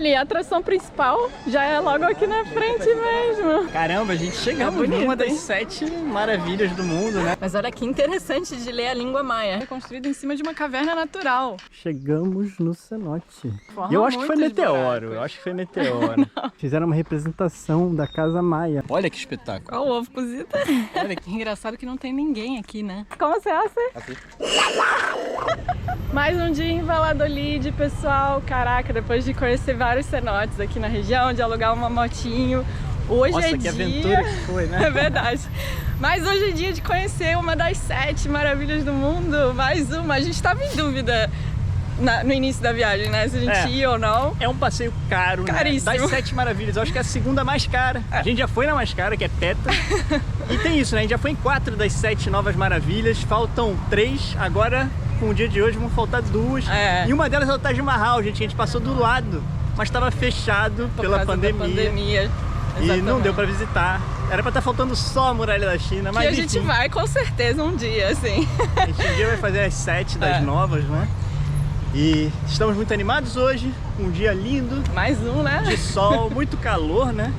Olha, e a atração principal já é logo aqui na frente mesmo. Caramba, a gente chegamos numa das 7 maravilhas do mundo, né? Mas olha que interessante de ler a língua maia. É construído em cima de uma caverna natural. Chegamos no cenote. Forma Eu acho que foi muitos meteoro, buracos. eu acho que foi meteoro. Fizeram uma representação da casa maia. Olha que espetáculo. Olha o ovo cozido. Olha que... Engraçado que não tem ninguém aqui, né? Como se hace? Assim. Mais um dia em Valladolid, pessoal. Caraca, depois de conhecer vários cenotes aqui na região, de alugar uma motinho. Hoje Nossa, é que dia... aventura que foi, né? É verdade. Mas hoje é dia de conhecer uma das 7 maravilhas do mundo. Mais uma. A gente estava em dúvida no início da viagem, né? Se a gente ia ou não. É um passeio caro, Caríssimo. né? Das 7 maravilhas, eu acho que é a segunda mais cara. A gente já foi na mais cara, que é Petra. E tem isso, né? A gente já foi em 4 das 7 novas maravilhas. Faltam 3. Agora, com o dia de hoje, vão faltar 2. E uma delas é o Taj Mahal, gente. A gente passou do lado, mas estava fechado pela pandemia. E não deu pra visitar. Era pra estar faltando só a Muralha da China, mas a gente vai com certeza um dia, assim. A gente um dia vai fazer as 7 das novas, né? E estamos muito animados hoje, um dia lindo. Mais um, né? De sol, muito calor, né?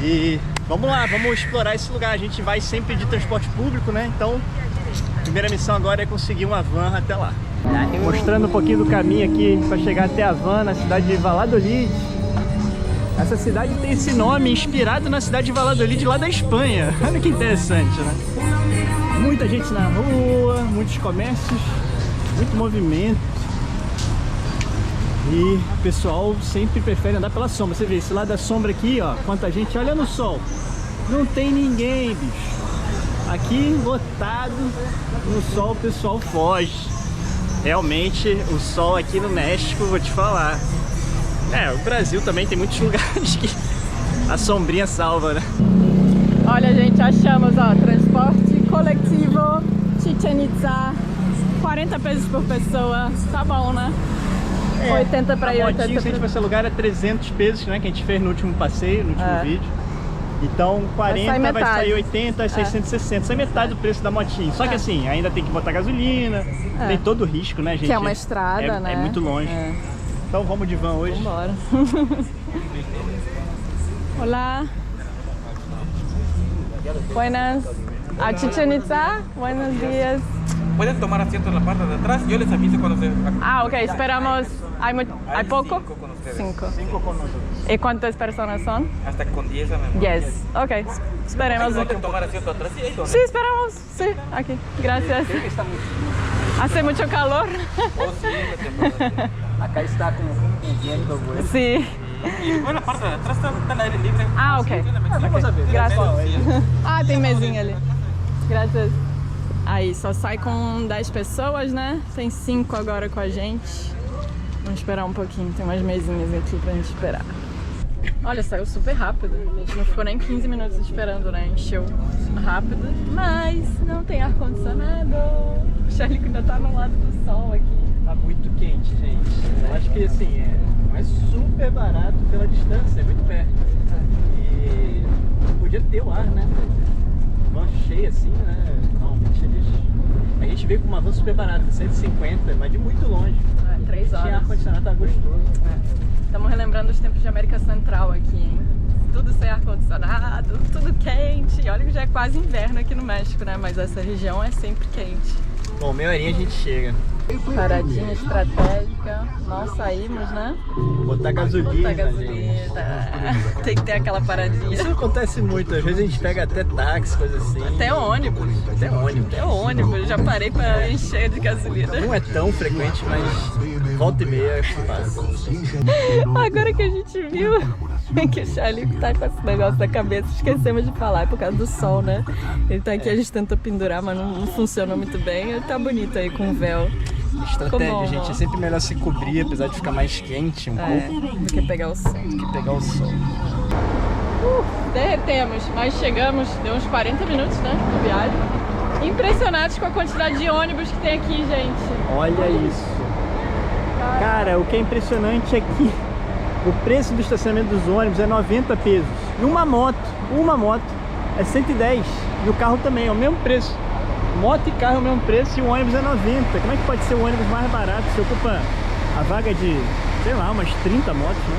E vamos lá, vamos explorar esse lugar. A gente vai sempre de transporte público, né? Então, a primeira missão agora é conseguir uma van até lá. Mostrando um pouquinho do caminho aqui para chegar até a van, na cidade de Valladolid. Essa cidade tem esse nome inspirado na cidade de Valladolid, lá da Espanha. Olha que interessante, né? Muita gente na rua, muitos comércios, muito movimento. E o pessoal sempre prefere andar pela sombra. Você vê esse lado da sombra aqui, ó, quanta gente, olha no sol. Não tem ninguém, bicho. Aqui, lotado, no sol o pessoal foge. Realmente, o sol aqui no México, vou te falar. O Brasil também tem muitos lugares que a sombrinha salva, né? Olha, gente, achamos, ó, transporte coletivo, Chichen Itza, 40 pesos por pessoa, tá bom, né? 80 pra ir, 80 pra... Se a gente fosse alugar, é 300 pesos, né? Que a gente fez no último passeio, no último vídeo. Então, 40 vai sair 80, 660. Sai metade do preço da motinha. Só que assim, ainda tem que botar gasolina, tem todo o risco, né, gente? Que é uma estrada, né? É muito longe. Então vamos de van hoje. Vambora. Olá. Buenas. A Chichen Itza. Buenos días. Pueden tomar asiento en la parte de atrás. Yo les aviso cuando se... Ah, ok. Esperamos. ¿Hay poco? 5 con ustedes. 5. con nosotros. ¿Y cuántas personas son? Hasta con 10 a memoria. 10. Ok. Esperemos. ¿Pueden tomar asiento atrás? Sí, ahí donde. Sí, esperamos. Sí, aquí. Gracias. Hace mucho calor. Oh, sí, la temporada. Acá está com viento, güey. Sí. Y bueno, la parte de atrás está al aire libre. Ah, ok. Vamos a ver. Graças. Ah, tem mesinha ali. Graças. Aí, só sai com 10 pessoas, né? Tem 5 agora com a gente. Vamos esperar um pouquinho, tem umas mesinhas aqui pra gente esperar. Olha, saiu super rápido. A gente não ficou nem 15 minutos esperando, né? Encheu rápido. Mas não tem ar-condicionado. O Charlie ainda tá no lado do sol aqui. Tá muito quente, gente. Eu acho que assim, não é super barato pela distância, é muito perto. E podia ter o ar, né? Van cheia assim, né? Normalmente a gente veio com uma van super barata, 150, mas de muito longe. 3 horas. Tinha ar-condicionado, tá gostoso. Estamos relembrando os tempos de América Central aqui, hein? Tudo sem ar-condicionado, tudo quente. E olha que já é quase inverno aqui no México, né? Mas essa região é sempre quente. Bom, meia horinha a gente chega. Paradinha estratégica. Nós saímos, né? Botar gasolina. Botar gasolina. Tem que ter aquela paradinha. Isso acontece muito, às vezes a gente pega até táxi, coisa assim. Até ônibus. Até ônibus. Até ônibus. Já parei pra encher de gasolina. Não é tão frequente, mas volta e meia se passa. Agora que a gente viu que o Charlie tá com esse negócio na cabeça, esquecemos de falar, é por causa do sol, né? Ele tá aqui, a gente tenta pendurar, mas não funcionou muito bem. Ele tá bonito aí com o véu. Estratégia, bom, gente, é sempre melhor se cobrir, apesar de ficar mais quente um pouco. Do que pegar o sol. Derretemos, mas chegamos, deu uns 40 minutos, né, de viagem. Impressionados com a quantidade de ônibus que tem aqui, gente. Olha isso. Cara, o que é impressionante é que o preço do estacionamento dos ônibus é 90 pesos. E uma moto é 110. E o carro também é o mesmo preço. Moto e carro é o mesmo preço e o ônibus é 90. Como é que pode ser o ônibus mais barato? Você ocupa a vaga de, sei lá, umas 30 motos, né?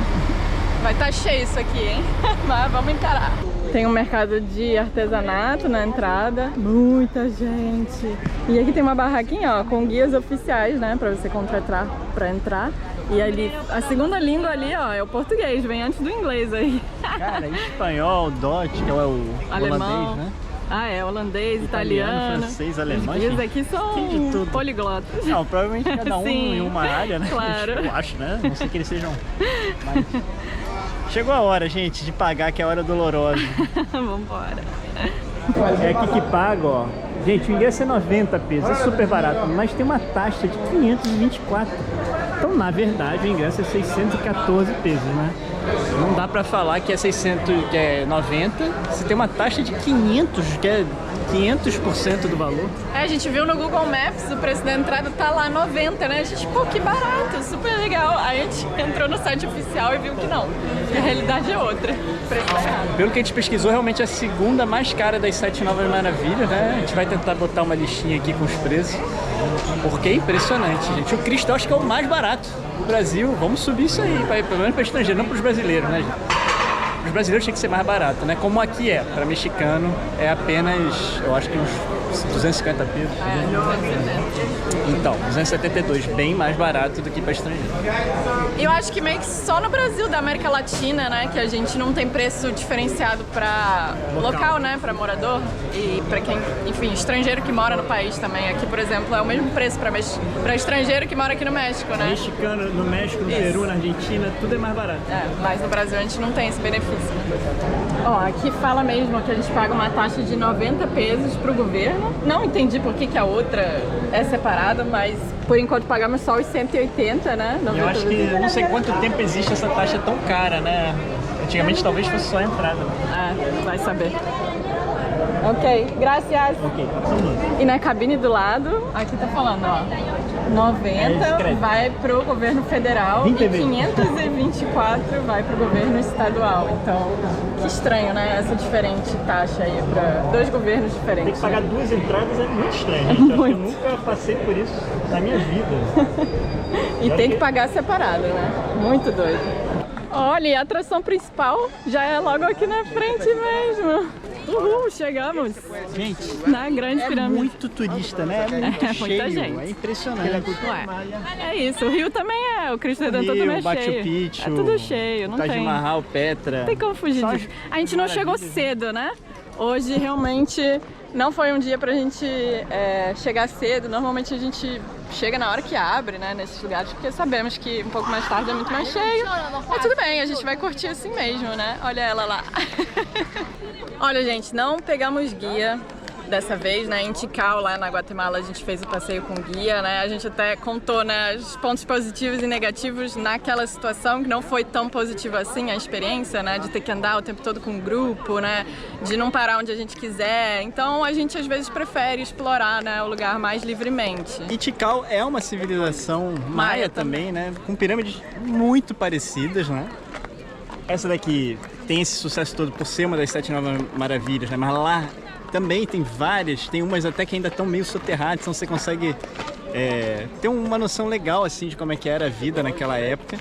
Vai estar cheio isso aqui, hein? Mas vamos encarar. Tem um mercado de artesanato na entrada. Muita gente. E aqui tem uma barraquinha, ó, com guias oficiais, né? Pra você contratar pra entrar. E ali, a segunda língua ali, ó, é o português. Vem antes do inglês aí. Cara, espanhol, Dutch, que é o Alemão. holandês, né? Ah, é, holandês, italiano. Francês, alemão. Os guias aqui são poliglotas. Não, provavelmente cada um Sim, em uma área, né? claro. Eu acho, né? Não sei que eles sejam. Mas... Chegou a hora, gente, de pagar, que é a hora dolorosa. Vambora. É aqui que paga, ó. Gente, o ingresso é 90 pesos, é super barato, mas tem uma taxa de 524. Então, na verdade, o ingresso é 614 pesos, né? Não dá pra falar que é 90, se tem uma taxa de 500, que é 500% do valor. É, a gente viu no Google Maps, o preço da entrada tá lá 90, né? A gente, pô, que barato, super legal. Aí a gente entrou no site oficial e viu que não, que a realidade é outra. O preço tá errado. Pelo que a gente pesquisou, realmente é a segunda mais cara das 7 Novas Maravilhas, né? A gente vai tentar botar uma listinha aqui com os preços, porque é impressionante, gente. O Cristo eu acho que é o mais barato do Brasil. Vamos subir isso aí, pelo menos para estrangeiro, não para os brasileiros, né, gente? Os brasileiros tinha que ser mais barato, né? Como aqui é, para mexicano é apenas, eu acho que uns 250 pesos. Então, 272, bem mais barato do que para estrangeiro. Eu acho que meio que só no Brasil, da América Latina, né, que a gente não tem preço diferenciado para local, né, para morador e para quem, enfim, estrangeiro que mora no país também. Aqui, por exemplo, é o mesmo preço para estrangeiro que mora aqui no México, né? Mexicano, no México, no Peru, na Argentina, tudo é mais barato. É, mas no Brasil a gente não tem esse benefício. Ó, aqui fala mesmo que a gente paga uma taxa de 90 pesos pro governo. Não entendi por que a outra é separada, mas por enquanto pagamos só os 180, né? Eu acho que eu não sei quanto tempo existe essa taxa tão cara, né? Antigamente talvez fosse só a entrada. É, vai saber. Ok, graças. Ok, passando. E na cabine do lado, aqui tá falando, ó, 90 vai pro governo federal e 524 vai pro governo estadual. Então, que estranho, né? Essa diferente taxa aí para dois governos diferentes. Tem que pagar duas entradas, é muito estranho, gente. Eu nunca passei por isso na minha vida. E tem que pagar separado, né? Muito doido. Olha, e a atração principal já é logo aqui na frente mesmo. Uhul, chegamos. Gente, na Grande Pirâmide. Muito turista, né? É muito cheio, muita gente. É impressionante. Ué, é isso, o Rio também é, o Cristo Redentor também é Machu cheio. Picchu, É tudo cheio, não Taj tem. Mahal, Petra. Não tem como fugir disso. A gente não chegou cedo, né? Hoje realmente não foi um dia pra gente chegar cedo. Normalmente a gente chega na hora que abre, né, nesses lugares, porque sabemos que um pouco mais tarde é muito mais cheio. Mas tudo bem, a gente vai curtir assim mesmo, né? Olha ela lá. Olha, gente, não pegamos guia dessa vez, né? Em Tikal, lá na Guatemala, a gente fez o passeio com guia, né? A gente até contou, né, os pontos positivos e negativos naquela situação, que não foi tão positiva assim a experiência, né? De ter que andar o tempo todo com um grupo, né? De não parar onde a gente quiser. Então, a gente às vezes prefere explorar, né, o lugar mais livremente. E Tikal é uma civilização maia também, né? Com pirâmides muito parecidas, né? Essa daqui tem esse sucesso todo por ser uma das 7 Novas Maravilhas, né? Mas lá também tem várias, tem umas até que ainda estão meio soterradas, então você consegue ter uma noção legal assim de como é que era a vida naquela época.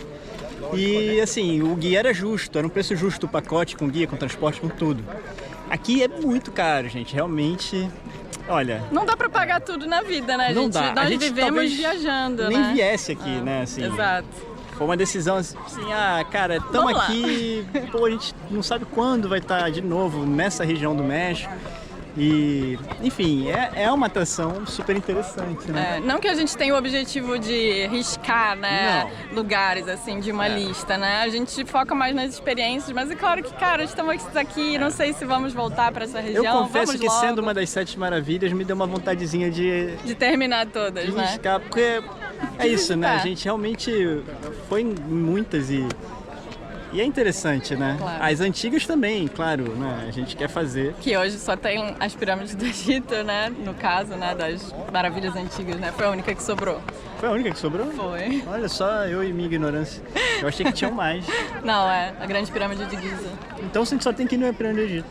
E assim, o guia era justo, era um preço justo o pacote com guia, com transporte, com tudo. Aqui é muito caro, gente, realmente. Olha, não dá pra pagar tudo na vida, né, não gente? dá. Nós a gente vivemos viajando, nem né? viesse aqui, né? Assim, exato. Foi uma decisão assim, cara, estamos aqui, pô, a gente não sabe quando vai estar de novo nessa região do México. E, enfim, é uma atração super interessante, né? Não que a gente tenha o objetivo de riscar, né, lugares, assim, de uma lista, né? A gente foca mais nas experiências, mas é claro que, cara, estamos aqui, não sei se vamos voltar para essa região. Eu confesso vamos que logo. Sendo uma das 7 maravilhas, me deu uma vontadezinha de terminar todas, de né? riscar, porque é isso, né? A gente realmente foi em muitas e E é interessante, né? Claro. As antigas também, claro, né? A gente quer fazer. Que hoje só tem as pirâmides do Egito, né? No caso, né? Das maravilhas antigas, né? Foi a única que sobrou. Foi a única que sobrou? Foi. Olha só, eu e minha ignorância. Eu achei que tinham mais. Não, é a grande pirâmide de Giza. Então a gente só tem que ir no Pirâmide do Egito.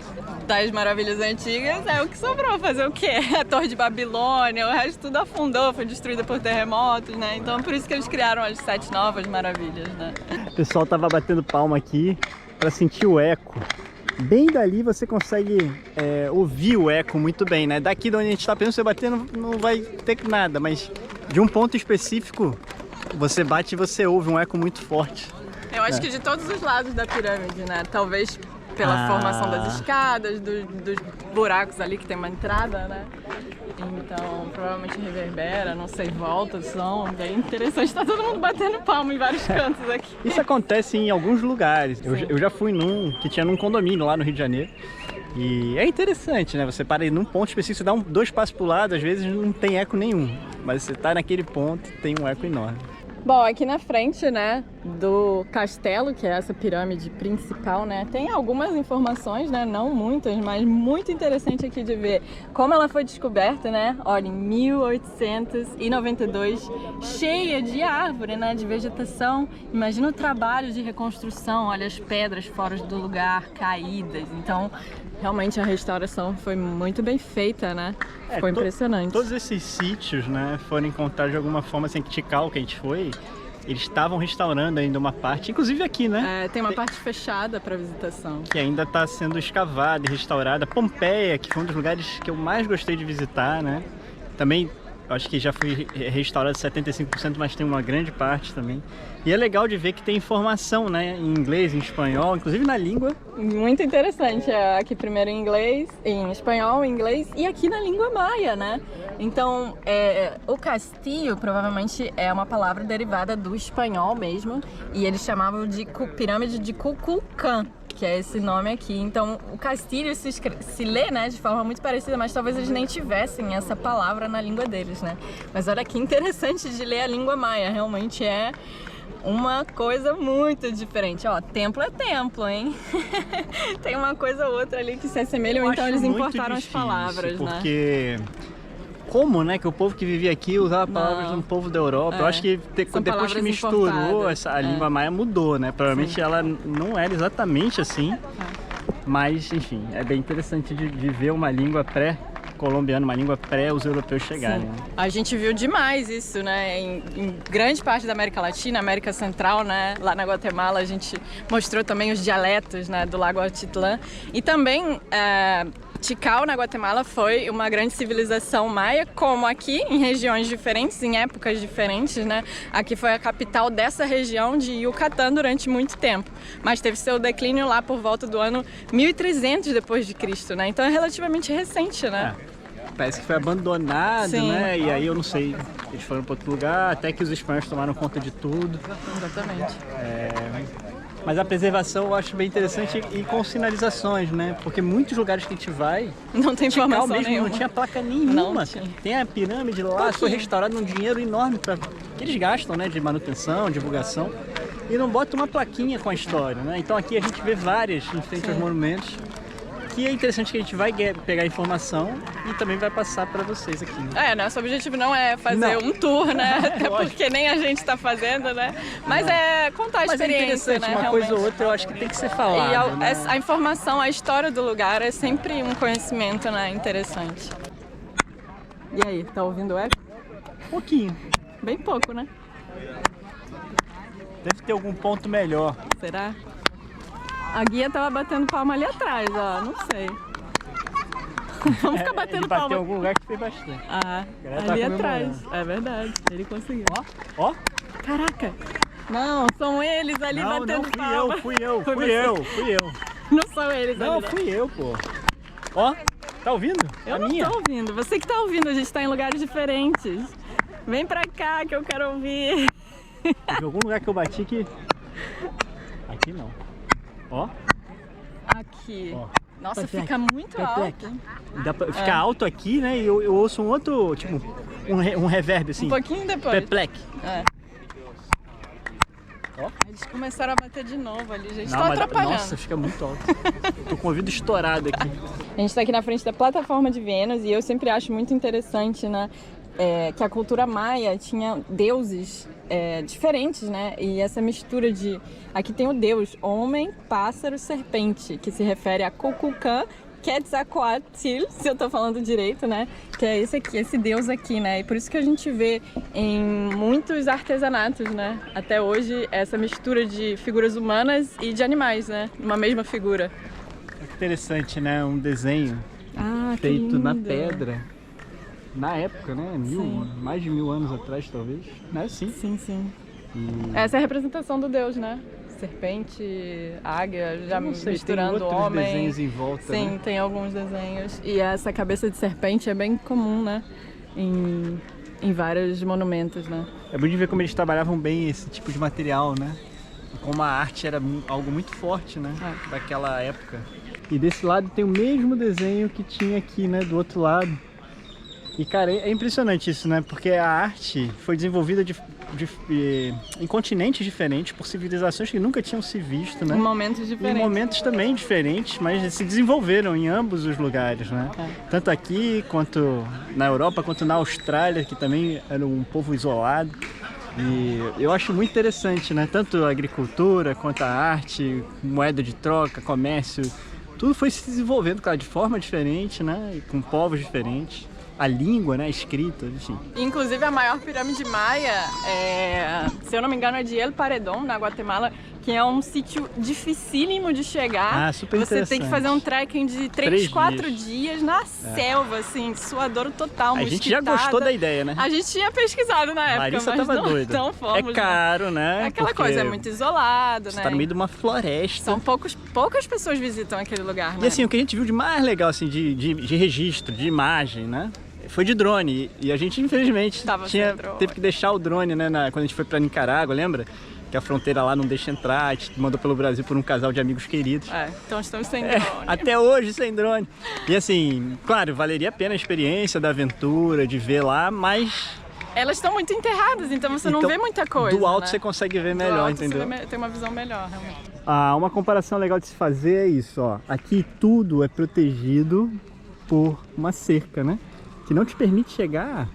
Das maravilhas antigas é o que sobrou. Fazer o quê? A Torre de Babilônia, o resto tudo afundou, foi destruída por terremotos, né? Então por isso que eles criaram as 7 novas maravilhas, né? O pessoal tava batendo palma aqui para sentir o eco. Bem dali você consegue ouvir o eco muito bem, né? Daqui de onde a gente tá pensando, você bater não vai ter nada, mas de um ponto específico você bate e você ouve um eco muito forte. Eu acho que de todos os lados da pirâmide, né? Talvez pela formação das escadas, dos buracos ali que tem uma entrada, né? Então, provavelmente reverbera, não sei, volta o som. Bem interessante, tá todo mundo batendo palma em vários cantos aqui. Isso acontece em alguns lugares. Eu já fui num que tinha num condomínio lá no Rio de Janeiro. E é interessante, né? Você para aí num ponto específico, você dá 2 passos pro lado, às vezes não tem eco nenhum. Mas você tá naquele ponto, tem um eco enorme. Bom, aqui na frente, né, do castelo, que é essa pirâmide principal, né, tem algumas informações, né, não muitas, mas muito interessante aqui de ver como ela foi descoberta, né, olha, em 1892, cheia de árvore, né, de vegetação. Imagina o trabalho de reconstrução, olha as pedras fora do lugar, caídas. Então, realmente a restauração foi muito bem feita, né? Ficou impressionante. Todos esses sítios, né, foram encontrados de alguma forma, assim, Tikal, que a gente foi, eles estavam restaurando ainda uma parte, inclusive aqui, né? É, tem uma parte fechada para visitação. Que ainda está sendo escavada e restaurada. Pompeia, que foi um dos lugares que eu mais gostei de visitar, né? Também, acho que já foi restaurado 75%, mas tem uma grande parte também. E é legal de ver que tem informação, né, em inglês, em espanhol, inclusive na língua. Muito interessante, aqui primeiro em inglês, em espanhol, em inglês e aqui na língua maia, né? Então, o castillo provavelmente é uma palavra derivada do espanhol mesmo, e eles chamavam de pirâmide de Kukulkan, que é esse nome aqui. Então, o castilho se lê, né, de forma muito parecida, mas talvez eles nem tivessem essa palavra na língua deles, né? Mas olha que interessante de ler a língua maia, realmente é uma coisa muito diferente. Ó, templo é templo, hein? Tem uma coisa ou outra ali que se assemelham, então eles importaram as palavras, porque... né? Como, né, que o povo que vivia aqui usava palavras do povo da Europa. Eu acho que depois que misturou, a língua maia mudou, né? Provavelmente ela não era exatamente assim, mas, enfim, é bem interessante de ver uma língua pré-colombiana, uma língua pré os europeus chegarem. A gente viu demais isso, né? Em grande parte da América Latina, América Central, né? Lá na Guatemala a gente mostrou também os dialetos, né, do Lago Atitlán. E também Tikal, na Guatemala, foi uma grande civilização maia, como aqui, em regiões diferentes, em épocas diferentes, né? Aqui foi a capital dessa região de Yucatán durante muito tempo, mas teve seu declínio lá por volta do ano 1300 depois de Cristo, né? Então é relativamente recente, né? Parece que foi abandonado, Sim. né? E aí eu não sei, eles foram para outro lugar, até que os espanhóis tomaram conta de tudo. Exatamente. Mas a preservação eu acho bem interessante e com sinalizações, né? Porque muitos lugares que a gente vai, Não tem informação mesmo nenhuma. não tinha placa nenhuma. Não tinha. Tem a pirâmide lá, foi restaurada um dinheiro enorme que eles gastam, né? De manutenção, divulgação. E não bota uma plaquinha com a história, né? Então aqui a gente vê várias em frente aos monumentos. Que é interessante que a gente vai pegar informação e também vai passar para vocês aqui. Né? Nosso objetivo não é fazer um tour, né? Até porque nem a gente está fazendo, né? Mas é contar a experiência, interessante, né? uma coisa ou outra eu acho que tem que ser falado. E né? a informação, a história do lugar é sempre um conhecimento, né? Interessante. E aí, tá ouvindo o eco? Pouquinho. Bem pouco, né? Deve ter algum ponto melhor. Será? A guia tava batendo palma ali atrás, ó. Não sei. Vamos ficar batendo ele palma. bateu em algum lugar que fez bastante. Ali atrás. É verdade. Ele conseguiu. Ó. Caraca. Não, são eles ali batendo palma. Não, fui eu. Não são eles Não, ali. fui eu, pô. Ó, tá ouvindo? Eu não tô ouvindo. Você que tá ouvindo, a gente tá em lugares diferentes. Vem pra cá que eu quero ouvir. Teve algum lugar que eu bati que... Aqui não. Ó. Aqui. Ó. Nossa, fica muito alto. Dá pra ficar alto aqui, né? E eu ouço um outro, tipo, um reverb assim. Um pouquinho depois. Peplec. Ó. Eles começaram a bater de novo ali, gente. Não, Estão mas atrapalhando. nossa, fica muito alto. Tô com o ouvido estourado aqui. A gente está aqui na frente da plataforma de Vênus e eu sempre acho muito interessante, né, que a cultura maia tinha deuses diferentes, né? E essa mistura de... Aqui tem o deus homem, pássaro, serpente, que se refere a Kukulkan Quetzalcoatl, se eu tô falando direito, né? Que é esse aqui, esse deus aqui, né? E por isso que a gente vê em muitos artesanatos, né? Até hoje, essa mistura de figuras humanas e de animais, né? Uma mesma figura. Interessante, né? Um desenho feito na pedra. Na época, né? Mais de 1000 anos atrás, talvez. Não é assim? Sim, sim. Essa é a representação do deus, né? Serpente, águia, já misturando tem homem. Desenhos em volta, sim, né? tem alguns desenhos. E essa cabeça de serpente é bem comum, né? Em vários monumentos, né? É bom de ver como eles trabalhavam bem esse tipo de material, né? Como a arte era algo muito forte, né? Daquela época. E desse lado tem o mesmo desenho que tinha aqui, né? Do outro lado. E, cara, é impressionante isso, né? Porque a arte foi desenvolvida em continentes diferentes, por civilizações que nunca tinham se visto, né? Em momentos diferentes. Em momentos também diferentes, mas se desenvolveram em ambos os lugares, né? Tanto aqui, quanto na Europa, quanto na Austrália, que também era um povo isolado. E eu acho muito interessante, né? Tanto a agricultura, quanto a arte, moeda de troca, comércio, tudo foi se desenvolvendo, claro, de forma diferente, né? E com povos diferentes. A língua, né, a escrita, enfim. Inclusive a maior pirâmide maia, se eu não me engano, é de El Paredón, na Guatemala, que é um sítio dificílimo de chegar. Super Você tem que fazer um trekking de 3, 4 dias na selva, assim, suador total, mosquitada. A gente já gostou da ideia, né? A gente tinha pesquisado na época, Larissa mas tava não doida. Tão fomos, é caro, né? Aquela coisa, é muito isolado, você né? Tá no meio de uma floresta. São poucas pessoas visitam aquele lugar, né? E assim, o que a gente viu de mais legal, assim, de registro, de imagem, né? Foi de drone, e a gente infelizmente teve que deixar o drone, né, quando a gente foi pra Nicarágua, lembra? Que a fronteira lá não deixa entrar, a gente mandou pelo Brasil por um casal de amigos queridos. Então estamos sem drone. Até hoje sem drone. E assim, claro, valeria a pena a experiência da aventura, de ver lá, mas... Elas estão muito enterradas, então você não vê muita coisa. Do alto, né? Você consegue ver melhor, entendeu? Você tem uma visão melhor, realmente. Uma comparação legal de se fazer é isso, ó. Aqui tudo é protegido por uma cerca, né? Que não te permite chegar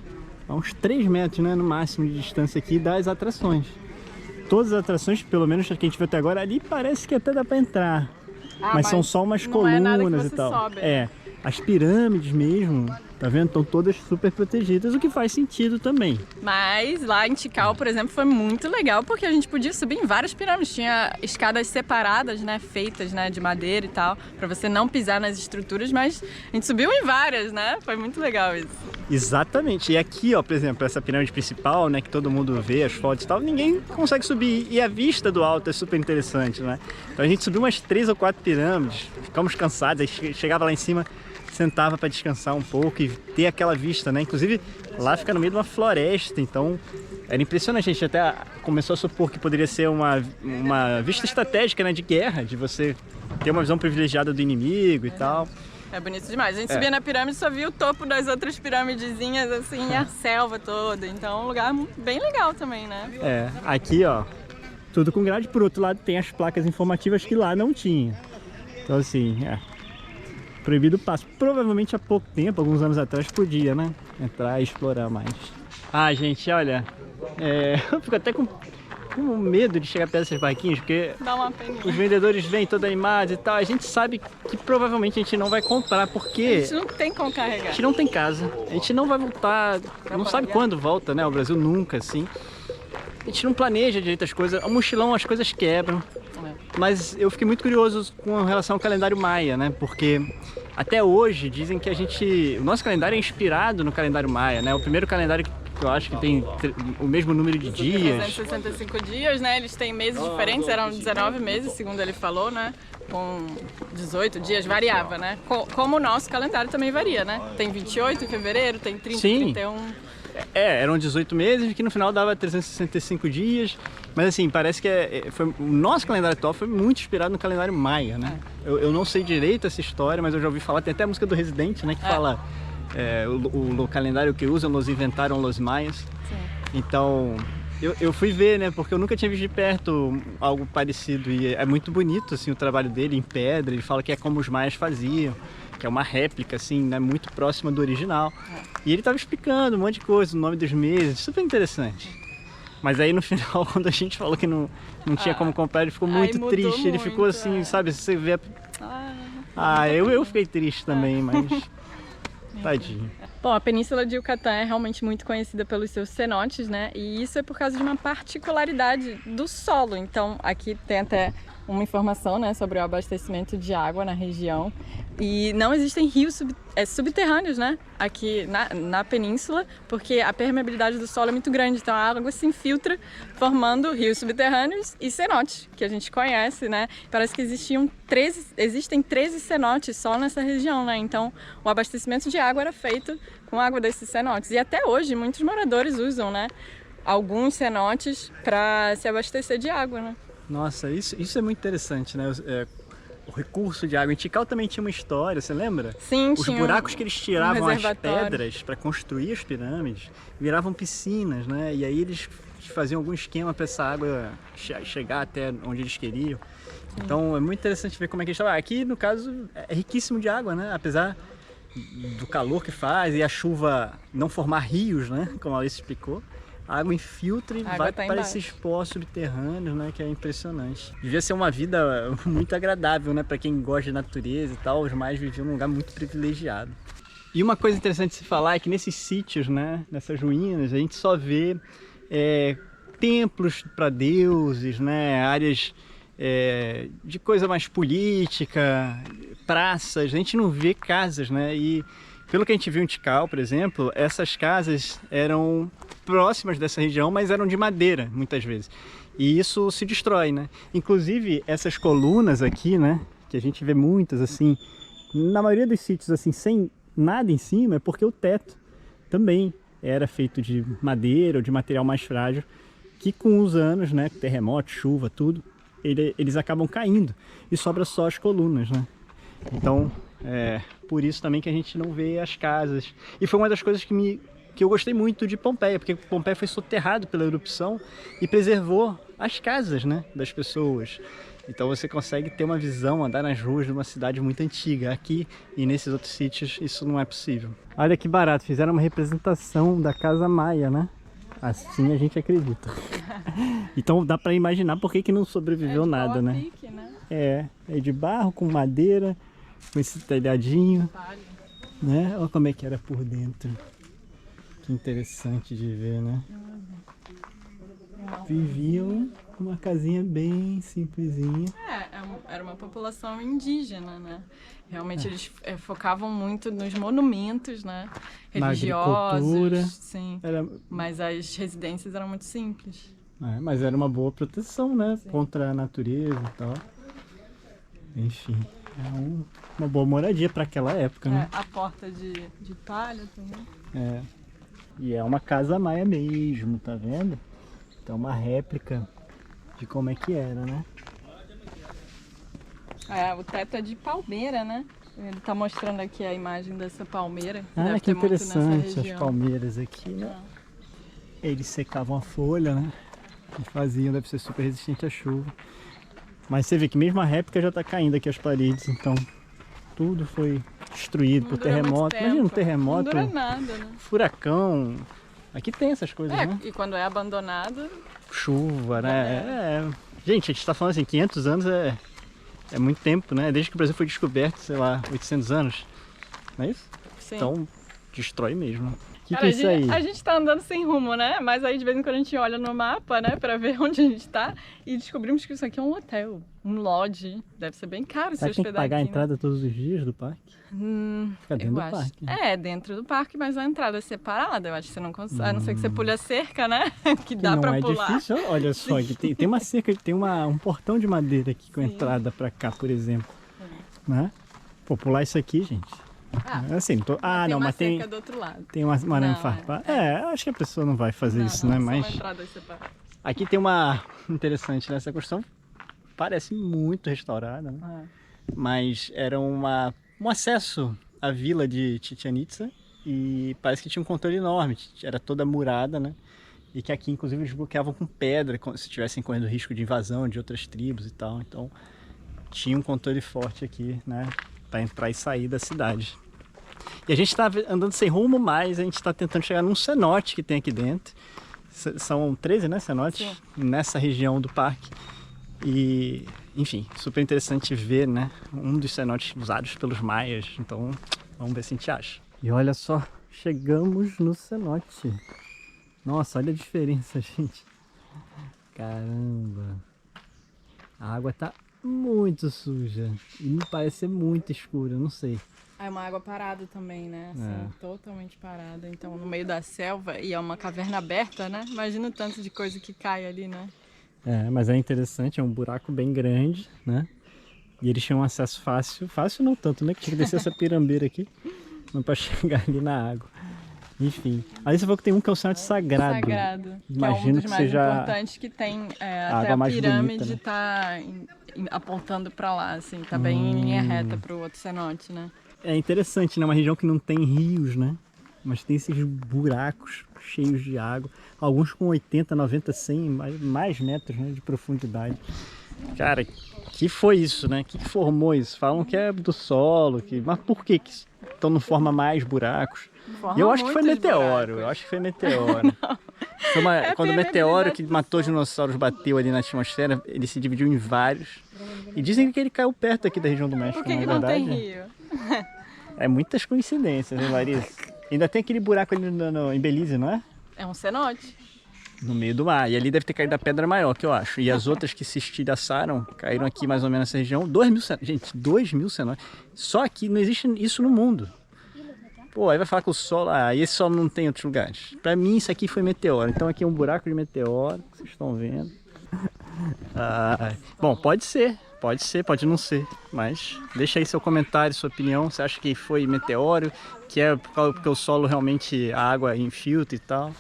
a uns 3 metros, né, no máximo de distância aqui das atrações. Todas as atrações, pelo menos que a gente viu até agora, ali parece que até dá para entrar. Mas são só umas colunas e tal. Sobe. As pirâmides mesmo, tá vendo? Estão todas super protegidas, o que faz sentido também. Mas lá em Tikal, por exemplo, foi muito legal porque a gente podia subir em várias pirâmides. Tinha escadas separadas, né, feitas, né, de madeira e tal, para você não pisar nas estruturas, mas a gente subiu em várias, né? Foi muito legal isso. Exatamente. E aqui, ó, por exemplo, essa pirâmide principal, né, que todo mundo vê, as fotos e tal, ninguém consegue subir. E a vista do alto é super interessante, né? Então a gente subiu umas 3 ou 4 pirâmides, ficamos cansados, aí chegava lá em cima, sentava para descansar um pouco e ter aquela vista, né? Inclusive, lá fica no meio de uma floresta, então era impressionante. A gente até começou a supor que poderia ser uma vista estratégica, né, de guerra, de você ter uma visão privilegiada do inimigo e tal. É bonito demais. A gente subia na pirâmide e só via o topo das outras piramidezinhas, assim, e a selva toda. Então é um lugar bem legal também, né? Aqui, ó, tudo com grade. Por outro lado, tem as placas informativas que lá não tinha. Então, assim, proibido o passo. Provavelmente há pouco tempo, alguns anos atrás, podia, né? Entrar e explorar mais. Gente, olha, eu fico até com medo de chegar perto dessas barquinhas, porque dá uma peninha. Os vendedores vêm todos animados e tal. A gente sabe que provavelmente a gente não vai comprar, porque... A gente não tem como carregar. A gente não tem casa. A gente não vai voltar, não sabe quando volta, né? O Brasil nunca, assim. A gente não planeja direito as coisas. O mochilão, as coisas quebram. Mas eu fiquei muito curioso com relação ao calendário maia, né? Porque até hoje dizem que o nosso calendário é inspirado no calendário maia, né? O primeiro calendário que eu acho que tem o mesmo número de dias. 365 dias, né? Eles têm meses diferentes, eram 19 meses, segundo ele falou, né? Com 18 dias, variava, né? Como o nosso calendário também varia, né? Tem 28 em fevereiro, tem 30, Sim. 31... Eram 18 meses, que no final dava 365 dias. Mas assim, parece que o nosso calendário atual foi muito inspirado no calendário maia, né? Eu não sei direito essa história, mas eu já ouvi falar, tem até a música do Residente, né? Que fala o calendário que usam, los inventaram los maias. Sim. Então, Eu fui ver, né? Porque eu nunca tinha visto de perto algo parecido. E é muito bonito, assim, o trabalho dele em pedra. Ele fala que é como os maias faziam, que é uma réplica, assim, né? Muito próxima do original. E ele tava explicando um monte de coisa, o nome dos meses, super interessante. Mas aí no final, quando a gente falou que não tinha como comprar, ele ficou muito triste. Ele ficou assim, sabe? Você vê... eu fiquei triste também, mas... Tadinho. Bom, a Península de Yucatán é realmente muito conhecida pelos seus cenotes, né? E isso é por causa de uma particularidade do solo. Então, aqui tem até uma informação, né, sobre o abastecimento de água na região. E não existem rios subterrâneos, né, aqui na península, porque a permeabilidade do solo é muito grande. Então, a água se infiltra, formando rios subterrâneos e cenotes, que a gente conhece, né? Parece que existem 13 cenotes só nessa região, né? Então, o abastecimento de água era feito com água desses cenotes. E até hoje, muitos moradores usam, né, alguns cenotes para se abastecer de água, né? Nossa, isso é muito interessante, né? O recurso de água. Em Tikal também tinha uma história, você lembra? Sim, os buracos que eles tiravam as pedras para construir as pirâmides viravam piscinas, né? E aí eles faziam algum esquema para essa água chegar até onde eles queriam. Então é muito interessante ver como é que eles estavam. Aqui, no caso, é riquíssimo de água, né? Apesar do calor que faz e a chuva não formar rios, né? Como a Alice explicou. A água infiltra e vai para esses poços subterrâneos, né? Que é impressionante. Devia ser uma vida muito agradável, né? Para quem gosta de natureza e tal. Os maias viviam num lugar muito privilegiado. E uma coisa interessante de se falar é que nesses sítios, né? Nessas ruínas, a gente só vê templos para deuses, né? Áreas de coisa mais política, praças. A gente não vê casas, né? E pelo que a gente viu em Tikal, por exemplo, essas casas eram próximas dessa região, mas eram de madeira, muitas vezes. E isso se destrói, né? Inclusive, essas colunas aqui, né? Que a gente vê muitas, assim, na maioria dos sítios, assim, sem nada em cima, é porque o teto também era feito de madeira ou de material mais frágil, que com os anos, né? Terremoto, chuva, tudo, eles acabam caindo e sobra só as colunas, né? Então, por isso também que a gente não vê as casas. E foi uma das coisas que eu gostei muito de Pompeia, porque Pompeia foi soterrado pela erupção e preservou as casas, né, das pessoas. Então você consegue ter uma visão, andar nas ruas de uma cidade muito antiga. Aqui e nesses outros sítios isso não é possível. Olha que barato, fizeram uma representação da Casa Maia, né? Assim a gente acredita. Então dá para imaginar por que não sobreviveu nada, né? Pique, né? É de barro com madeira, com esse telhadinho, né? Olha como é que era por dentro. Que interessante de ver, né? Viviam uma casinha bem simplesinha. Era uma população indígena, né? Realmente eles focavam muito nos monumentos, né? Religiosos, sim. Mas as residências eram muito simples. Mas era uma boa proteção, né? Sim. Contra a natureza e tal. Enfim, uma boa moradia para aquela época, né? A porta de palha também. E é uma casa maia mesmo, tá vendo? Então uma réplica de como é que era, né? O teto é de palmeira, né? Ele tá mostrando aqui a imagem dessa palmeira. Deve que interessante as palmeiras aqui, né? Eles secavam a folha, né? E faziam, deve ser super resistente à chuva. Mas você vê que mesmo a réplica já tá caindo aqui as paredes, então tudo foi destruído por terremoto. Imagina um terremoto, não dura nada, né? Furacão. Aqui tem essas coisas, né? E quando é abandonado... Chuva, né? Gente, a gente tá falando assim, 500 anos é muito tempo, né? Desde que o Brasil foi descoberto, sei lá, 800 anos. Não é isso? Sim. Então, destrói mesmo. O Cara, que é isso aí? A gente tá andando sem rumo, né? Mas aí de vez em quando a gente olha no mapa, né? Pra ver onde a gente tá. E descobrimos que isso aqui é um hotel, um lodge. Deve ser bem caro se hospedar aqui. Tem que pagar a entrada todos os dias do parque? Fica dentro do parque. Dentro do parque, mas a entrada é separada. Eu acho que você não consegue. A não ser que você pule a cerca, né? Que dá pra pular. Não é difícil. Olha só, aqui tem uma cerca, tem um portão de madeira aqui com entrada pra cá, por exemplo. Né? Vou pular isso aqui, gente. Assim, mas tem cerca do outro lado. Tem uma arame farpado. Acho que a pessoa não vai fazer isso, né? Mas aqui tem uma interessante nessa construção. Parece muito restaurada, né? Mas era um acesso à vila de Chichén Itzá e parece que tinha um controle enorme. Era toda murada, né? e que aqui inclusive eles bloqueavam com pedra se tivessem correndo risco de invasão de outras tribos e tal. Então tinha um controle forte aqui, né, para entrar e sair da cidade. E a gente está andando sem rumo, mas a gente está tentando chegar num cenote que tem aqui dentro. São 13, né, cenotes? Sim. Nessa região do parque. E, enfim, super interessante ver, né, um dos cenotes usados pelos maias. Então, vamos ver se a gente acha. E olha só, chegamos no cenote. Nossa, olha a diferença, gente. Caramba. A água tá muito suja. E me parece ser muito escura, não sei. É uma água parada também, né? Assim, totalmente parada. Então, no meio da selva, e é uma caverna aberta, né? Imagina o tanto de coisa que cai ali, né? É, mas é interessante, é um buraco bem grande, né? E eles tinham acesso fácil. Fácil não tanto, né? Que tinha que descer essa pirambeira aqui, mas pra chegar ali na água. Enfim. Aí você falou que tem um que é o cenote sagrado. Sagrado. Imagino que é um dos mais importantes que tem. Até a pirâmide tá apontando pra lá, assim. Tá bem em linha reta pro outro cenote, né? É interessante, né? Uma região que não tem rios, né? Mas tem esses buracos cheios de água. Alguns com 80, 90, 100, mais metros, né, de profundidade. Cara, que foi isso, né? Que formou isso? Falam que é do solo, mas por que então não forma mais buracos? Eu acho que foi meteoro, eu acho que foi meteoro. Quando o meteoro que matou os dinossauros bateu ali na atmosfera, ele se dividiu em vários. E dizem que ele caiu perto aqui da região do México, por que não é verdade? Não tem rio? É muitas coincidências, né, Larissa? Ainda tem aquele buraco ali em Belize, não é? É um cenote. No meio do mar. E ali deve ter caído a pedra maior, que eu acho. E as outras que se estilhaçaram, caíram aqui mais ou menos nessa região. 2.000 cenotes. Gente, 2.000 cenotes. Só aqui, não existe isso no mundo. Pô, aí vai falar que o solo... Ah, esse solo não tem em outros lugares. Pra mim, isso aqui foi meteoro. Então aqui é um buraco de meteoro, que vocês estão vendo. Bom, pode ser, pode não ser. Mas deixa aí seu comentário, sua opinião. Você acha que foi meteoro? Que é porque o solo realmente, a água infiltra e tal?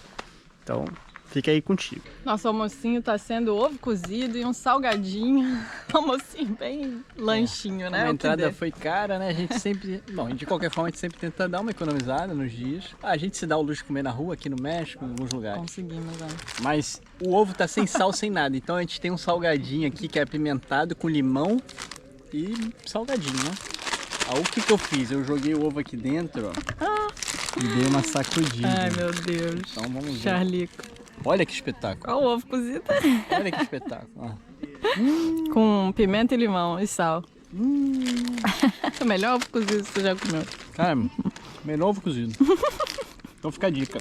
Então... fica aí contigo. Nosso almocinho tá sendo ovo cozido e um salgadinho. Almocinho bem lanchinho, né? A entrada foi cara, né? A gente sempre... Bom, de qualquer forma, a gente sempre tenta dar uma economizada nos dias. A gente se dá o luxo de comer na rua, aqui no México, em alguns lugares. Conseguimos, né? Mas o ovo tá sem sal, sem nada. Então a gente tem um salgadinho aqui que é apimentado com limão e salgadinho, né? Aí o que eu fiz? Eu joguei o ovo aqui dentro, ó. E dei uma sacudida. Ai, meu Deus. Então vamos ver. Charlico. Olha que espetáculo. Olha o ovo cozido. Olha que espetáculo. Ó. Com pimenta e limão e sal. O melhor ovo cozido que você já comeu. Cara, melhor ovo cozido. Então fica a dica.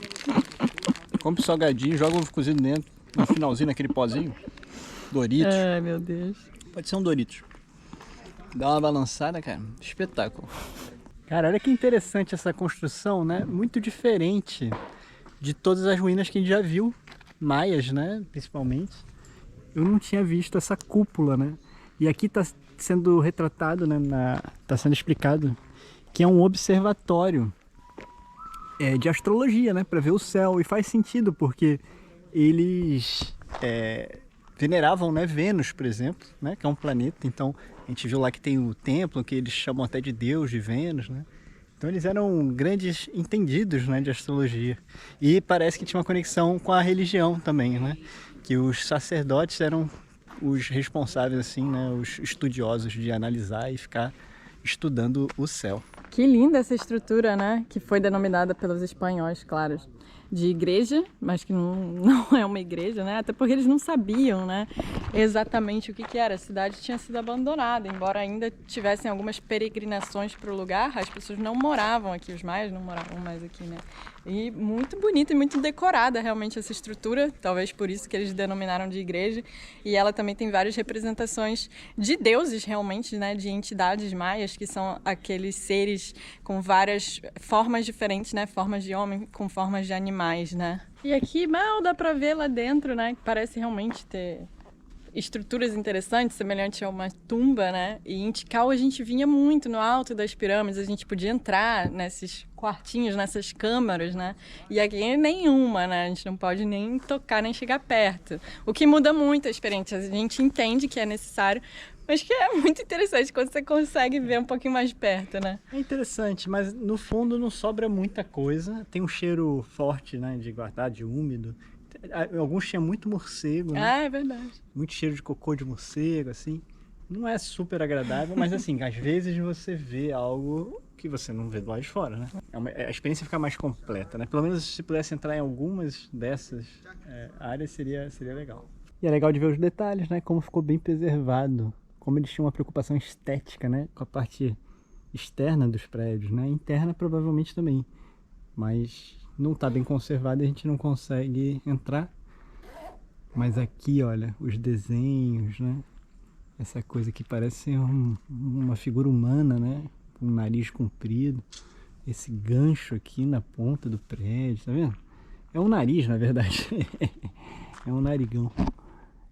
Compre salgadinho, joga ovo cozido dentro. No finalzinho, naquele pozinho. Doritos. Ai, meu Deus. Pode ser um Doritos. Dá uma balançada, cara. Espetáculo. Cara, olha que interessante essa construção, né? Muito diferente de todas as ruínas que a gente já viu. Maias, né? Principalmente. Eu não tinha visto essa cúpula, né? E aqui está sendo retratado, né? Está sendo explicado que é um observatório de astrologia, né? Para ver o céu. E faz sentido, porque eles veneravam, né? Vênus, por exemplo, né? Que é um planeta. Então, a gente viu lá que tem o templo, que eles chamam até de Deus de Vênus, né? Então eles eram grandes entendidos, né, de astrologia. E parece que tinha uma conexão com a religião também, né? Que os sacerdotes eram os responsáveis, assim, né, os estudiosos de analisar e ficar estudando o céu. Que linda essa estrutura, né? Que foi denominada pelos espanhóis, claro, de igreja, mas que não é uma igreja, né? Até porque eles não sabiam, né, exatamente o que era. A cidade tinha sido abandonada, embora ainda tivessem algumas peregrinações para o lugar, as pessoas não moravam aqui, os maias não moravam mais aqui, né? E muito bonita e muito decorada realmente essa estrutura, talvez por isso que eles denominaram de igreja. E ela também tem várias representações de deuses realmente, né, de entidades maias, que são aqueles seres com várias formas diferentes, né, formas de homem com formas de animais, né. E aqui mal dá pra ver lá dentro, né, que parece realmente ter estruturas interessantes, semelhante a uma tumba, né? E em Tikal a gente vinha muito no alto das pirâmides, a gente podia entrar nesses quartinhos, nessas câmaras, né? E aqui nenhuma, né? A gente não pode nem tocar, nem chegar perto. O que muda muito a experiência. A gente entende que é necessário, mas que é muito interessante quando você consegue ver um pouquinho mais perto, né? É interessante, mas no fundo não sobra muita coisa. Tem um cheiro forte, né? De guardar, de úmido. Alguns tinham muito morcego, né? É verdade. Muito cheiro de cocô de morcego, assim. Não é super agradável, mas assim, às vezes você vê algo que você não vê do lado de fora, né? A experiência fica mais completa, né? Pelo menos se pudesse entrar em algumas dessas áreas seria legal. E é legal de ver os detalhes, né? Como ficou bem preservado. Como eles tinham uma preocupação estética, né? Com a parte externa dos prédios, né? Interna provavelmente também. Mas não está bem conservado e a gente não consegue entrar. Mas aqui, olha, os desenhos, né? Essa coisa que parece uma figura humana, né? Com um nariz comprido. Esse gancho aqui na ponta do prédio, tá vendo? É um nariz, na verdade. É um narigão.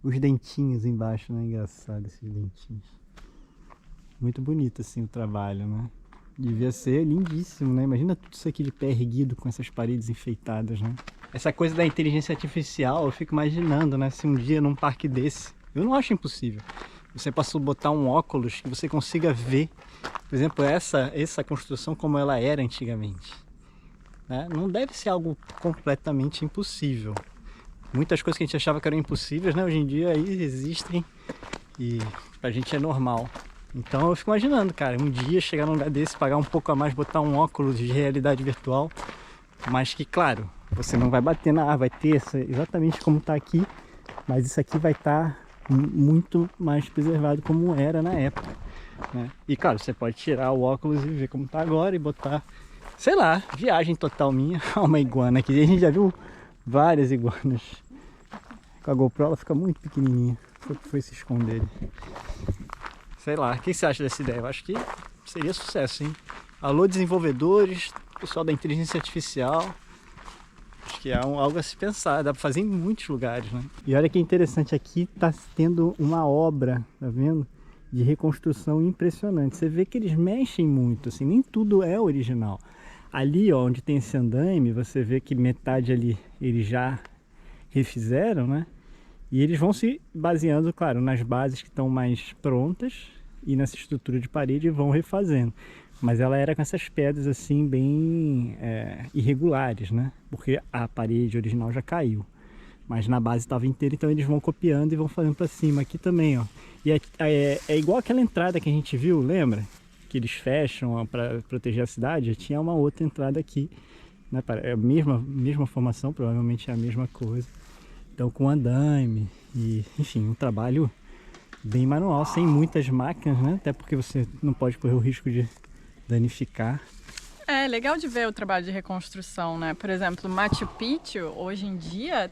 Os dentinhos embaixo, né? Engraçado esses dentinhos. Muito bonito assim o trabalho, né? Devia ser lindíssimo, né? Imagina tudo isso aqui de pé erguido com essas paredes enfeitadas, né? Essa coisa da inteligência artificial, eu fico imaginando, né? Se um dia num parque desse, eu não acho impossível, você possa botar um óculos que você consiga ver, por exemplo, essa construção como ela era antigamente, né? Não deve ser algo completamente impossível. Muitas coisas que a gente achava que eram impossíveis, né? Hoje em dia aí existem e pra gente é normal. Então eu fico imaginando, cara, um dia chegar num lugar desse, pagar um pouco a mais, botar um óculos de realidade virtual, mas que, claro, você não vai bater na árvore, vai ter exatamente como está aqui, mas isso aqui vai estar muito mais preservado como era na época, né? E, claro, você pode tirar o óculos e ver como está agora e botar, sei lá, viagem total minha a uma iguana aqui. A gente já viu várias iguanas. Com a GoPro ela fica muito pequenininha, foi se esconder. Sei lá, o que você acha dessa ideia? Eu acho que seria sucesso, hein? Alô, desenvolvedores, pessoal da inteligência artificial. Acho que é algo a se pensar, dá pra fazer em muitos lugares, né? E olha que interessante, aqui tá tendo uma obra, tá vendo? De reconstrução impressionante. Você vê que eles mexem muito, assim, nem tudo é original. Ali, ó, onde tem esse andaime, você vê que metade ali eles já refizeram, né? E eles vão se baseando, claro, nas bases que estão mais prontas e nessa estrutura de parede e vão refazendo. Mas ela era com essas pedras assim bem irregulares, né? Porque a parede original já caiu. Mas na base estava inteira, então eles vão copiando e vão fazendo para cima. Aqui também, ó. E é igual aquela entrada que a gente viu, lembra? Que eles fecham para proteger a cidade. Tinha uma outra entrada aqui, né? É a mesma formação, provavelmente é a mesma coisa. Então com andaime e, enfim, um trabalho bem manual, sem muitas máquinas, né? Até porque você não pode correr o risco de danificar. É legal de ver o trabalho de reconstrução, né? Por exemplo, Machu Picchu, hoje em dia,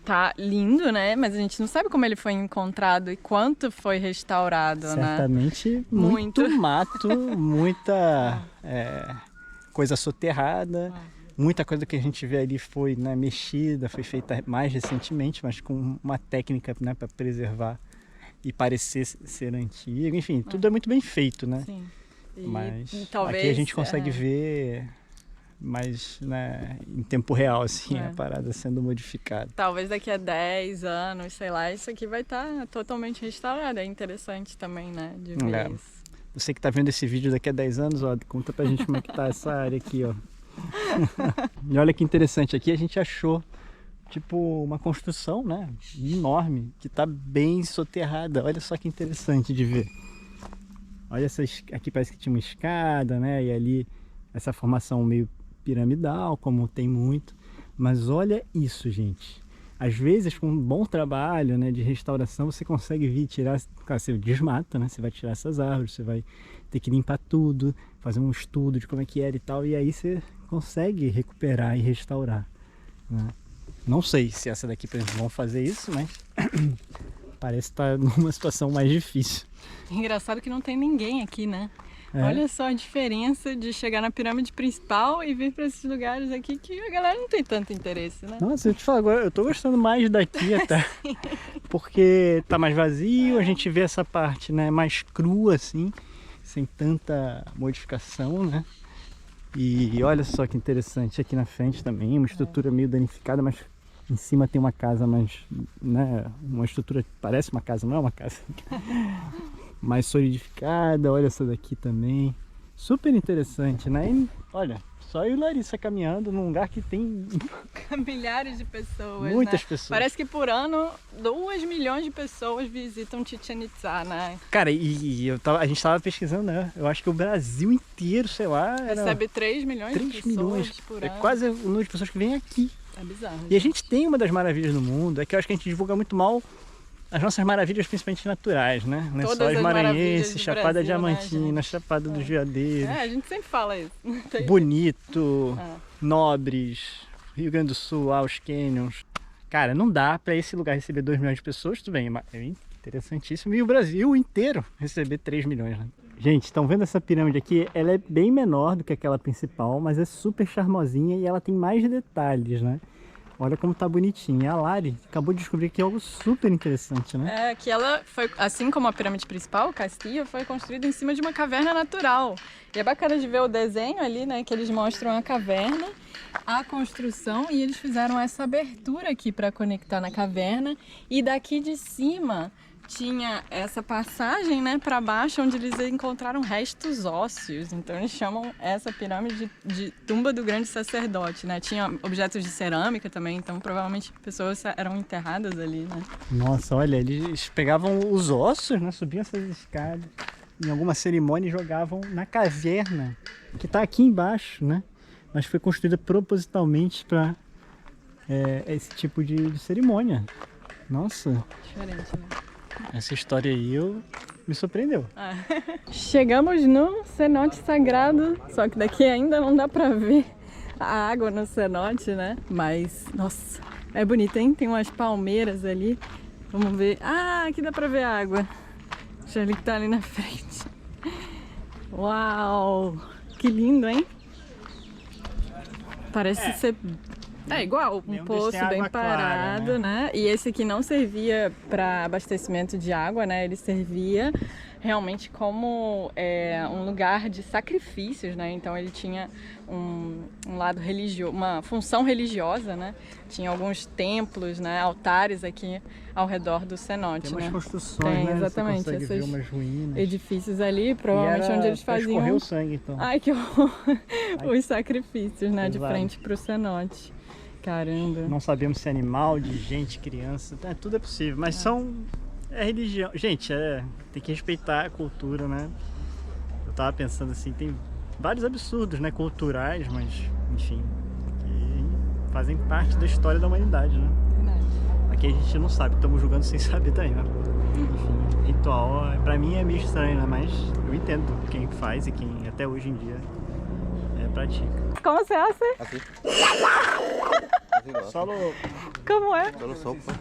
tá lindo, né? Mas a gente não sabe como ele foi encontrado e quanto foi restaurado, certamente, né? Muito mato, muita coisa soterrada. Muita coisa que a gente vê ali foi, né, mexida, foi feita mais recentemente, mas com uma técnica, né, para preservar e parecer ser antigo. Enfim, tudo é muito bem feito, né? Sim. Mas talvez, aqui a gente consegue ver mais, né, em tempo real, assim, a parada sendo modificada. Talvez daqui a 10 anos, sei lá, isso aqui vai estar totalmente restaurado. É interessante também, né, de ver isso. Você que está vendo esse vídeo daqui a 10 anos, ó, conta pra gente como é que tá essa área aqui, ó. E olha que interessante, aqui a gente achou tipo uma construção, né, enorme, que está bem soterrada. Olha só que interessante de ver. Olha aqui, parece que tinha uma escada, né, e ali essa formação meio piramidal, como tem muito. Mas olha isso, gente. Às vezes com um bom trabalho, né, de restauração, você consegue vir tirar, claro, você desmata, né, você vai tirar essas árvores, você vai ter que limpar tudo, fazer um estudo de como é que era e tal, e aí você consegue recuperar e restaurar, né? Não sei se essa daqui, por exemplo, vão fazer isso, mas parece estar numa situação mais difícil. Engraçado que não tem ninguém aqui, né? Olha só a diferença de chegar na pirâmide principal e vir para esses lugares aqui que a galera não tem tanto interesse, né? Nossa, eu te falo agora, eu tô gostando mais daqui até, porque tá mais vazio, a gente vê essa parte, né, mais crua assim, sem tanta modificação, né? E olha só que interessante, aqui na frente também, uma estrutura meio danificada, mas em cima tem uma casa mais, né, uma estrutura, parece uma casa, não é uma casa, mais solidificada. Olha essa daqui também, super interessante, né? E, olha, Só eu e Larissa caminhando num lugar que tem Milhares de pessoas, muitas né? pessoas. Parece que por ano 2 milhões de pessoas visitam Chichén Itzá, né? Cara, a gente tava pesquisando, né? Eu acho que o Brasil inteiro, sei lá, Recebe 3 milhões de 3 pessoas milhões. por É ano. quase o número de pessoas que vêm aqui. É bizarro. E a gente tem uma das maravilhas do mundo, é que eu acho que a gente divulga muito mal as nossas maravilhas, principalmente naturais, né? Todas Lençóis as maranhenses, maravilhas do Chapada Brasil, Diamantina, né, Chapada dos Veadeiros, É, a gente sempre fala isso. Não tem- Bonito, Ah. Nobres, Rio Grande do Sul, lá os Canyons. Cara, não dá pra esse lugar receber 2 milhões de pessoas, tudo bem, é interessantíssimo. E o Brasil inteiro receber 3 milhões, né? Gente, estão vendo essa pirâmide aqui? Ela é bem menor do que aquela principal, mas é super charmosinha e ela tem mais detalhes, né? Olha como tá bonitinha. A Lari acabou de descobrir que é algo super interessante, né? É, que ela foi, assim como a pirâmide principal, o Castillo, foi construída em cima de uma caverna natural. E é bacana de ver o desenho ali, né, que eles mostram a caverna, a construção, e eles fizeram essa abertura aqui para conectar na caverna. E daqui de cima tinha essa passagem, né, para baixo, onde eles encontraram restos ósseos. Então eles chamam essa pirâmide de tumba do grande sacerdote, né? Tinha objetos de cerâmica também, então provavelmente pessoas eram enterradas ali, né? Nossa, olha, eles pegavam os ossos, né? Subiam essas escadas em alguma cerimônia e jogavam na caverna, que tá aqui embaixo, né? Mas foi construída propositalmente para esse tipo de cerimônia. Nossa, Diferente, né? essa história aí me surpreendeu. Chegamos no cenote sagrado, só que daqui ainda não dá pra ver a água no cenote, né? Mas, nossa, é bonito, hein? Tem umas palmeiras ali. Vamos ver. Ah, aqui dá pra ver a água. Deixa ele que tá ali na frente. Uau! Que lindo, hein? Parece ser... É igual, um Nenhum poço desses tem bem água clara, parado, né? E esse aqui não servia para abastecimento de água, né? Ele servia realmente como um lugar de sacrifícios, né? Então ele tinha um lado religioso, uma função religiosa, né? Tinha alguns templos, né? Altares aqui ao redor do cenote, Tem umas né? construções, Tem, né? exatamente, Você consegue ver essas umas ruínas. edifícios ali, provavelmente E era onde eles pra faziam... escorrer o sangue, então. Ai, que horror! Os sacrifícios, né? De Pesado. frente pro cenote. Caramba. Não sabemos se é animal, de gente, criança, tudo é possível, mas é religião. Gente, tem que respeitar a cultura, né? Eu tava pensando assim, tem vários absurdos, né, culturais, mas enfim, que fazem parte da história da humanidade, né? Verdade. Aqui a gente não sabe, estamos julgando sem saber também, né? Enfim, ritual, pra mim é meio estranho, né? Mas eu entendo quem faz e quem até hoje em dia pratica. Como se hace? Así. Así lo hace. Solo Como é? Solo sopla.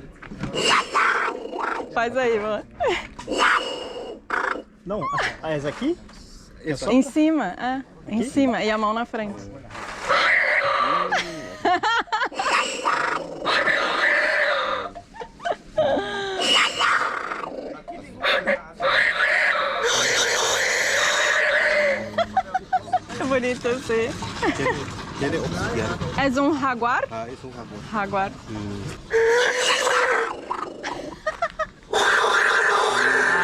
Faz aí, mano. não, essa aqui? Em cima, em cima. E a mão na frente. É bonito assim. Tiene obsidiana. És um jaguar? Ah, es un jaguar. Jaguar.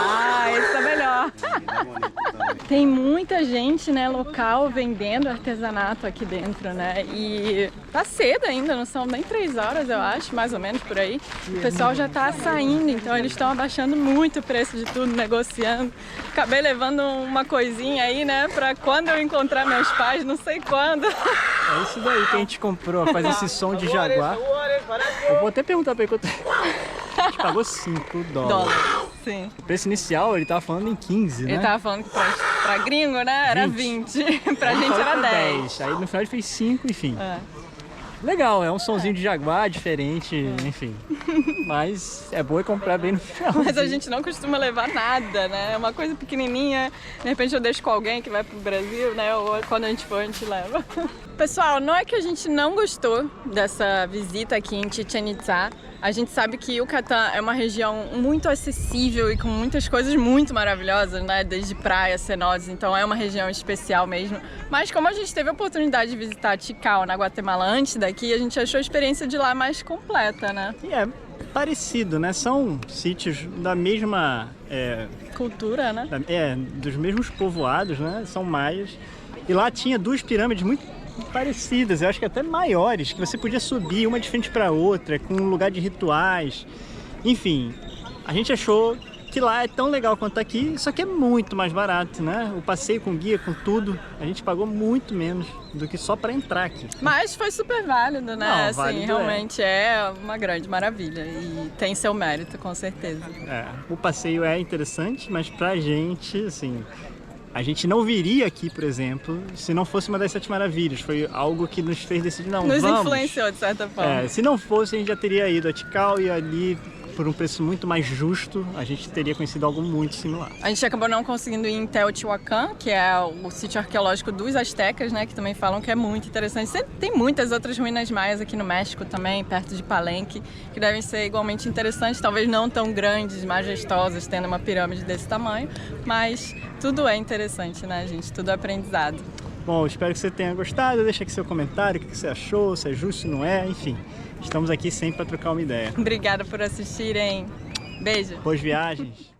Ah, esse tá melhor. Está bonito también. Tem muita gente, né, local vendendo artesanato aqui dentro, né? E tá cedo ainda, não são nem 3 horas, eu acho, mais ou menos por aí. O pessoal já tá saindo, então eles estão abaixando muito o preço de tudo, negociando. Acabei levando uma coisinha aí, né, pra quando eu encontrar meus pais, não sei quando. É isso daí que a gente comprou, faz esse som de jaguar. Eu vou até perguntar pra ele quanto. A gente pagou 5 dólares. Sim. O preço inicial ele tava falando em 15, né? Ele tava falando que pra gringo, né, era 20. Pra Ele gente falou era que 10. Aí no final ele fez 5, enfim. É. Legal, é um sonzinho de jaguar diferente, enfim. Mas é bom comprar bem no final. Mas a gente não costuma levar nada, né? É uma coisa pequenininha, de repente eu deixo com alguém que vai pro Brasil, né? Ou quando a gente for, a gente leva. Pessoal, não é que a gente não gostou dessa visita aqui em Chichén Itzá. A gente sabe que Yucatán é uma região muito acessível e com muitas coisas muito maravilhosas, né? Desde praias, cenotes, então é uma região especial mesmo. Mas como a gente teve a oportunidade de visitar Tikal, na Guatemala, antes daqui, a gente achou a experiência de lá mais completa, né? E é parecido, né? São sítios da mesma... Cultura, né? dos mesmos povoados, né? São maias. E lá tinha 2 pirâmides muito parecidas, eu acho que até maiores, que você podia subir uma de frente para outra, com um lugar de rituais. Enfim, a gente achou que lá é tão legal quanto aqui, só que é muito mais barato, né? O passeio com guia, com tudo, a gente pagou muito menos do que só para entrar aqui. Mas foi super válido, né? Não, assim, válido realmente é uma grande maravilha e tem seu mérito, com certeza. O passeio é interessante, mas pra gente, assim, a gente não viria aqui, por exemplo, se não fosse uma das 7 maravilhas. Foi algo que nos fez decidir, não, Nos vamos. influenciou, de certa forma. Se não fosse, a gente já teria ido a Tikal e ali, por um preço muito mais justo, a gente teria conhecido algo muito similar. A gente acabou não conseguindo ir em Teotihuacan, que é o sítio arqueológico dos astecas, né? Que também falam que é muito interessante. Tem muitas outras ruínas maias aqui no México também, perto de Palenque, que devem ser igualmente interessantes, talvez não tão grandes, majestosas, tendo uma pirâmide desse tamanho, mas tudo é interessante, né, gente? Tudo é aprendizado. Bom, espero que você tenha gostado. Deixa aqui seu comentário, o que você achou, se é justo, se não é, enfim. Estamos aqui sempre para trocar uma ideia. Obrigada por assistirem. Beijo! Boas viagens!